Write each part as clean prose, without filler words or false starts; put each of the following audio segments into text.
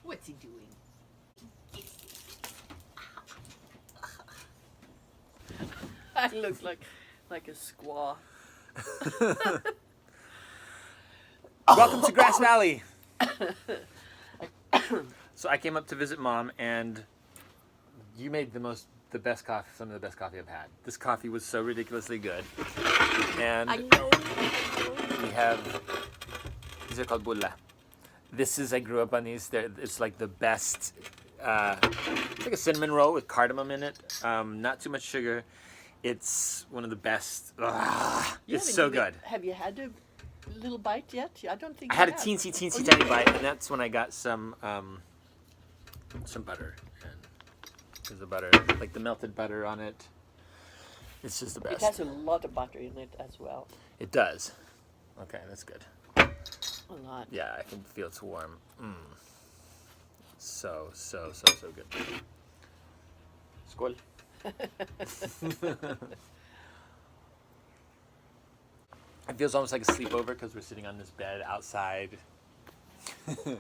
What's he doing? I look like a squaw. Welcome to Grass Valley. So I came up to visit Mom, and you made the best coffee, some of the best coffee I've had. This coffee was so ridiculously good. And I know. we have, these are called bulla. I grew up on these. It's like the best, it's like a cinnamon roll with cardamom in it. Not too much sugar. It's one of the best. It's so good. Have you had a little bite yet? I don't think I had a have. teensy tiny bite, and that's when I got some butter. And there's the butter, like the melted butter on it. It's just the best. It has a lot of butter in it as well. It does. Okay, that's good. A lot. Yeah, I can feel it's warm. So good. Skål. It feels almost like a sleepover because we're sitting on this bed outside. You know,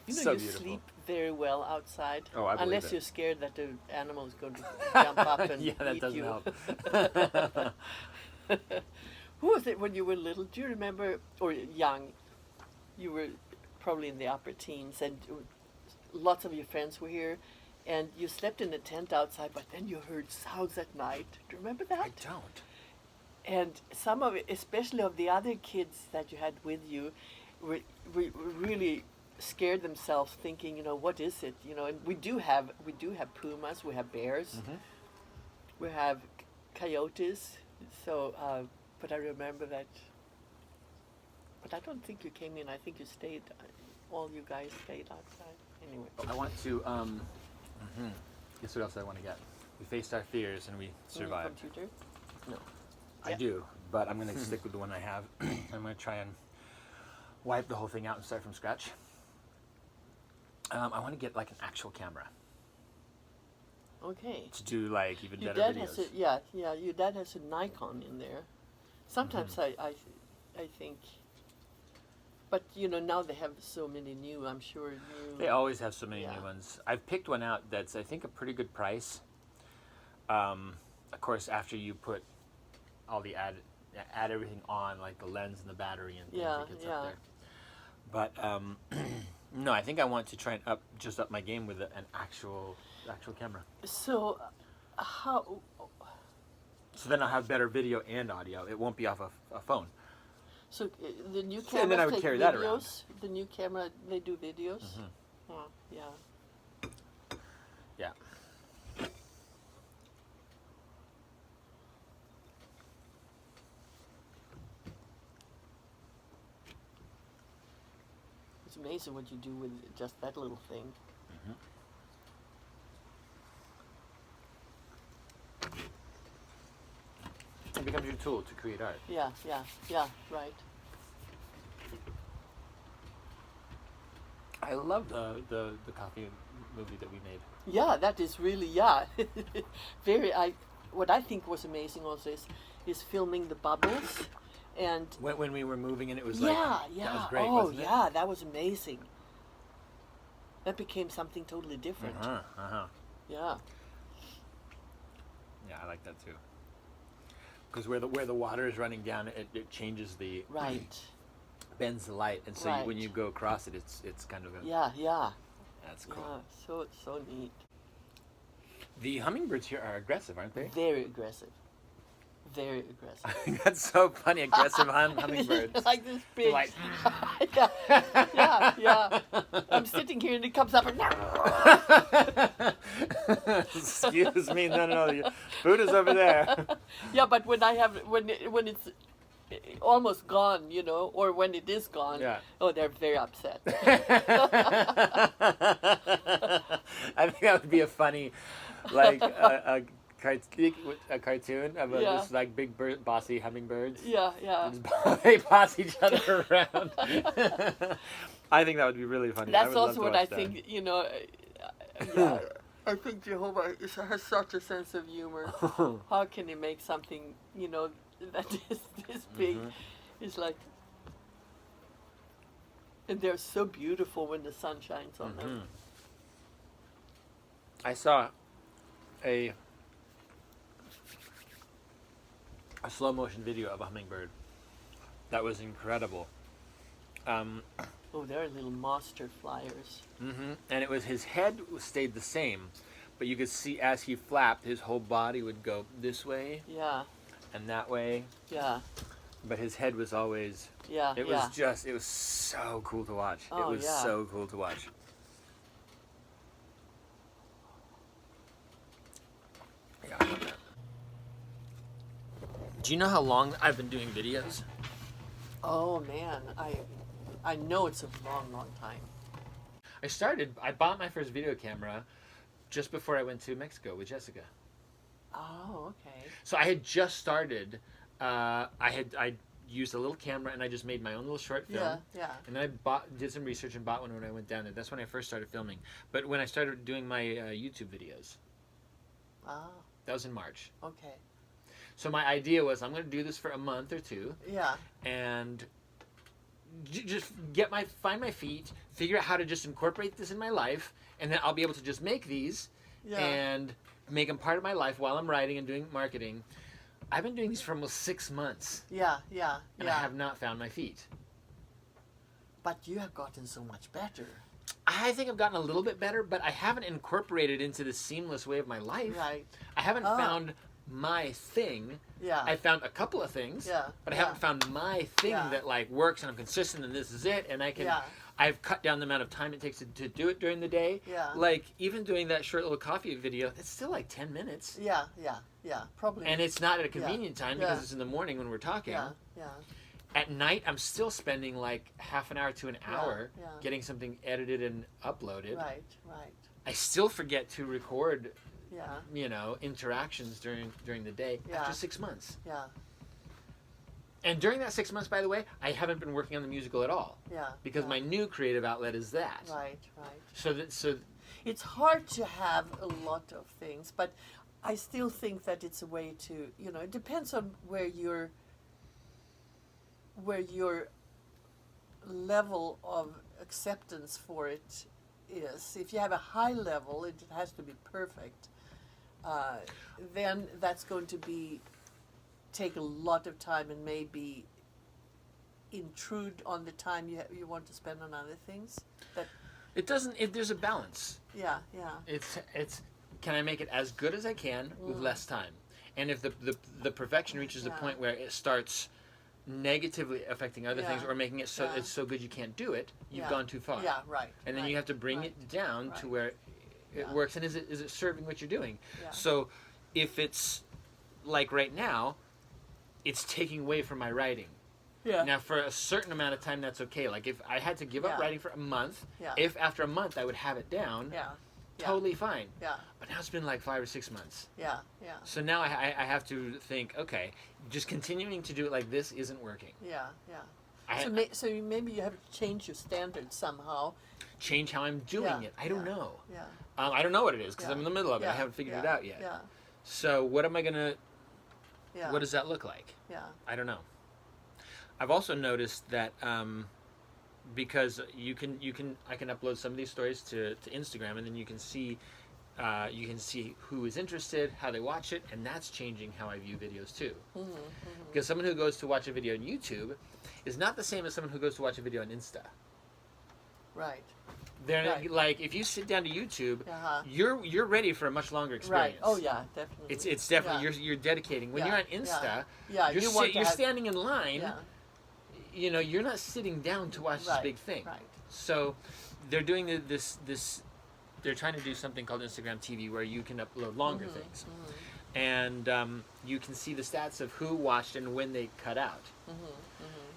So you beautiful. sleep very well outside. Oh, I believe unless it. you're scared that the animal is going to jump up and Yeah, that eat doesn't you. help. Who was it when you were little? Do you remember, or young? You were probably in the upper teens, and lots of your friends were here, and you slept in a tent outside, but then you heard sounds at night. Do you remember that? I don't. And some of it, especially of the other kids that you had with you, were really scared themselves, thinking, what is it? And we do have pumas, we have bears, we have coyotes. So, but I remember that. But I don't think you came in. I think you stayed. All you guys stayed outside. Anyway. I want to. Guess what else I want to get? We faced our fears and we survived. Computer? No. I do, but I'm going to stick with the one I have. I'm going to try and wipe the whole thing out and start from scratch. I want to get like an actual camera Okay. to do like even Your better dad videos. has your dad has a Nikon in there. Sometimes I think, but now they have so many new. I'm sure new. They always have so many Yeah. new ones. I've picked one out that's I think a pretty good price. Of course, after you put all the add everything on, like the lens and the battery and things, it gets up there. But no, I think I want to try and up my game with an actual camera. So, how? So then I'll have better video and audio. It won't be off a phone. So the new camera. And then I would take carry videos. that around. The new camera, they do videos. Oh, yeah. Yeah. It's amazing what you do with just that little thing. It becomes your tool to create art. Yeah, right. I love the coffee movie that we made. Yeah, that is really very. What I think was amazing also is filming the bubbles, and When we were moving and it was like that was great, oh wasn't it? yeah, that was amazing. That became something totally different. Yeah. Yeah, I like that too. Because where the water is running down, it changes the Right. bends the light, and so when you go across it, it's kind of a Yeah. that's cool. Yeah. So neat. The hummingbirds here are aggressive, aren't they? Very aggressive. Very aggressive. That's so funny. Aggressive hummingbirds. Like this big. Like, yeah. I'm sitting here and it comes up and. excuse me, no, your food is over there. Yeah, but when when it's almost gone, or when it is gone, they're very upset. I think that would be a funny, like a cartoon of just like big bossy hummingbirds. Yeah. They boss each other around. I think that would be really funny. That's also what I that. think. I think Jehovah has such a sense of humor. How can he make something, that is this big? It's like, And they're so beautiful when the sun shines on them. I saw a slow motion video of a hummingbird that was incredible. Oh, they're little monster flyers. And it was, his head stayed the same, but you could see as he flapped, his whole body would go this way. Yeah. And that way. Yeah. But his head was always. Yeah. It was just. It was so cool to watch. Oh, it was so cool to watch. Yeah, I love that. Do you know how long I've been doing videos? Oh man, I know it's a long, long time. I bought my first video camera just before I went to Mexico with Jessica. Oh, okay. So I had just started. I used a little camera and I just made my own little short film. Yeah, yeah. And then I did some research and bought one when I went down there. That's when I first started filming. But when I started doing my YouTube videos, that was in March. Okay. So my idea was I'm going to do this for a month or two. Yeah. And just find my feet, figure out how to just incorporate this in my life, and then I'll be able to just make these and make them part of my life while I'm writing and doing marketing. I've been doing these for almost 6 months. Yeah. And I have not found my feet. But you have gotten so much better. I think I've gotten a little bit better, but I haven't incorporated into the seamless way of my life. Right. I haven't found my thing. Yeah. I found a couple of things. Yeah. But I haven't found my thing that like works and I'm consistent and this is it and I can I've cut down the amount of time it takes to do it during the day. Yeah. Like even doing that short little coffee video, it's still like 10 minutes. Yeah. Probably. And it's not at a convenient time because it's in the morning when we're talking. Yeah. At night, I'm still spending like half an hour to an hour getting something edited and uploaded. Right. I still forget to record, Yeah. interactions during the day after 6 months. Yeah. And during that 6 months, by the way, I haven't been working on the musical at all. Yeah. Because my new creative outlet is that. Right. So It's hard to have a lot of things, but I still think that it's a way to, it depends on where your level of acceptance for it is. If you have a high level, it has to be perfect. Then that's going to take a lot of time and maybe intrude on the time you want to spend on other things. it doesn't. There's a balance. Yeah. It's. Can I make it as good as I can with less time? And if the perfection reaches the point where it starts negatively affecting other things or making it so it's so good you can't do it, you've gone too far. Yeah, right. And then you have to bring it down to where it works. And is it serving what you're doing? Yeah. So if it's like right now, it's taking away from my writing. Yeah. Now for a certain amount of time that's okay. Like if I had to give up writing for a month, if after a month I would have it down, totally fine. Yeah. But now it's been like 5 or 6 months. Yeah. So now I have to think, okay, just continuing to do it like this isn't working. Yeah. So maybe you have to change your standards somehow. Change how I'm doing it. I don't know. Yeah. I don't know what it is because I'm in the middle of it. I haven't figured it out yet. Yeah. So what am I gonna? Yeah. What does that look like? Yeah. I don't know. I've also noticed that because I can upload some of these stories to Instagram, and then you can see who is interested, how they watch it, and that's changing how I view videos too. Because someone who goes to watch a video on YouTube is not the same as someone who goes to watch a video on Insta. Right. They're like, if you sit down to YouTube, you're ready for a much longer experience. Right. Oh yeah, definitely. It's definitely you're dedicating. When you're on Insta, you're standing in line. Yeah. You're not sitting down to watch this big thing. Right. So they're doing this. They're trying to do something called Instagram TV, where you can upload longer things, and you can see the stats of who watched and when they cut out,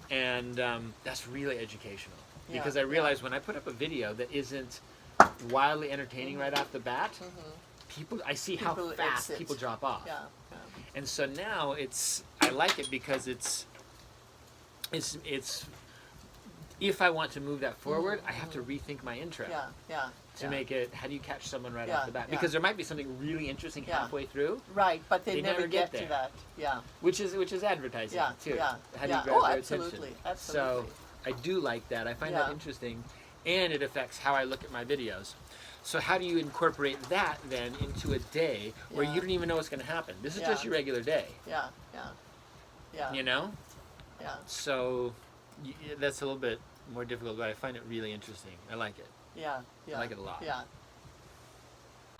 and that's really educational. Because I realize when I put up a video that isn't wildly entertaining right off the bat, I see how fast people drop off. Yeah. And so now I like it because it's if I want to move that forward, I have to rethink my intro. To make it, how do you catch someone right off the bat? Because there might be something really interesting halfway through. Right, but they never get to that. Yeah. Which is advertising too. Yeah. How do you grab their absolutely. attention? Absolutely. I do like that. I find Yeah. that interesting, and it affects how I look at my videos. So how do you incorporate that then into a day where Yeah. you don't even know what's going to happen? This is Yeah. just your regular day, Yeah, yeah, yeah, you know? yeah, So that's a little bit more difficult, but I find it really interesting. I like it. yeah, yeah. I like it a lot. Yeah.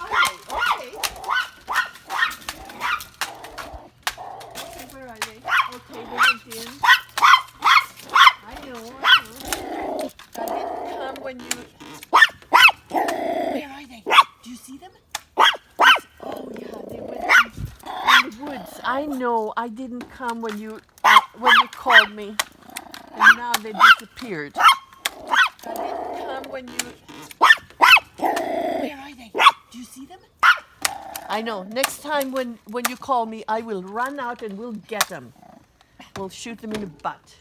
Okay, where are they? Okay, they went in. I know. I didn't come when you. Where are they? Do you see them? Oh yeah, they went in the woods. I know. I didn't come when you called me, and now they disappeared. I didn't come when you. Where are they? Do you see them? I know. Next time when you call me, I will run out and we'll get them. We'll shoot them in the butt.